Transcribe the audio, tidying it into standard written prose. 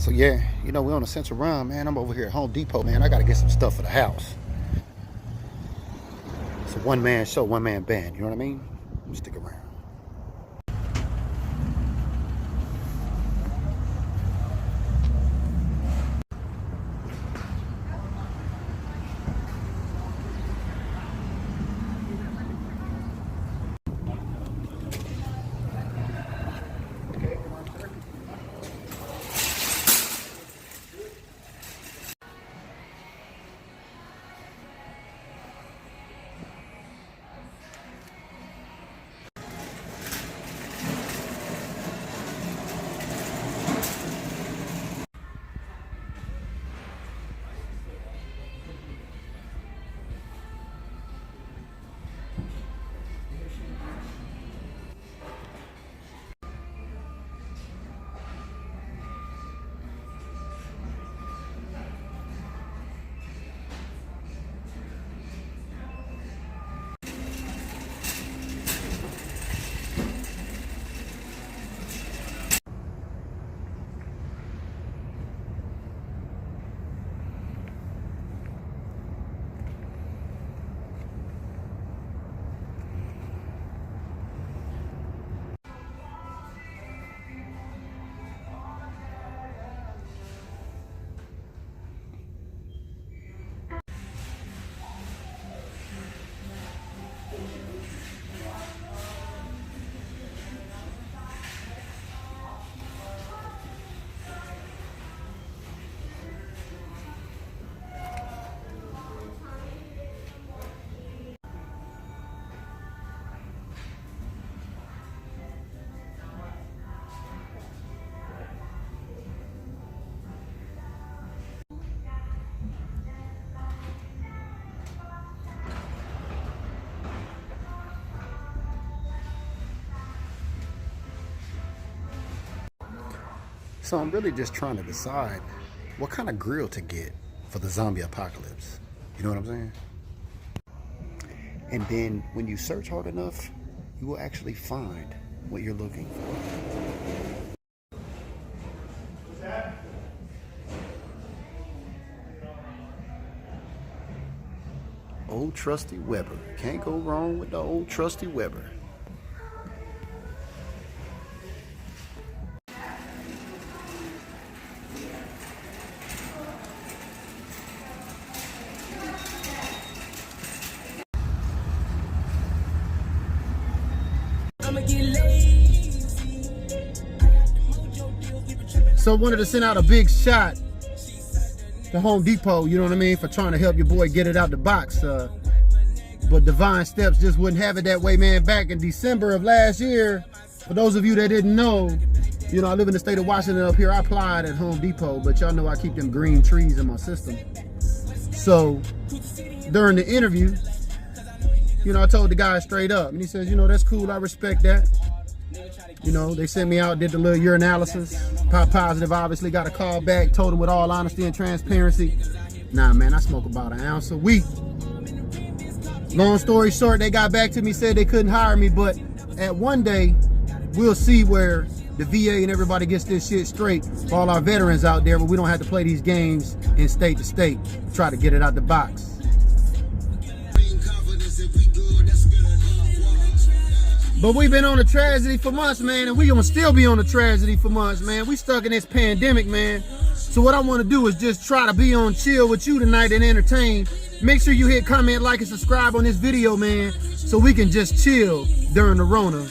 So yeah, you know, we're on the Central Run, man. I'm over here at Home Depot, man. I gotta get some stuff for the house. It's a one-man show, one-man band, you know what I mean? Stick around. So I'm really just trying to decide what kind of grill to get for the zombie apocalypse. You know what I'm saying? And then when you search hard enough, you will actually find what you're looking for. What's that? Old trusty Weber. Can't go wrong with the old trusty Weber. So I wanted to send out a big shot to Home Depot, you know what I mean, for trying to help your boy get it out the box. But Divine Steps just wouldn't have it that way, man. Back in December of last year, for those of you that didn't know, you know, I live in the state of Washington up here. I applied at Home Depot, but y'all know I keep them green trees in my system. So during the interview, you know, I told the guy straight up, and he says, you know, that's cool, I respect that. You know, they sent me out, did the little urinalysis, pop positive, obviously, got a call back, told him with all honesty and transparency, nah, man, I smoke about an ounce a week. Long story short, they got back to me, said they couldn't hire me, but at one day, we'll see where the VA and everybody gets this shit straight for all our veterans out there, but we don't have to play these games in state to state, try to get it out the box. But we've been on a tragedy for months, man, and we gonna still be on a tragedy for months, man. We stuck in this pandemic, man. So what I want to do is just try to be on chill with you tonight and entertain. Make sure you hit comment, like, and subscribe on this video, man, so we can just chill during the Rona.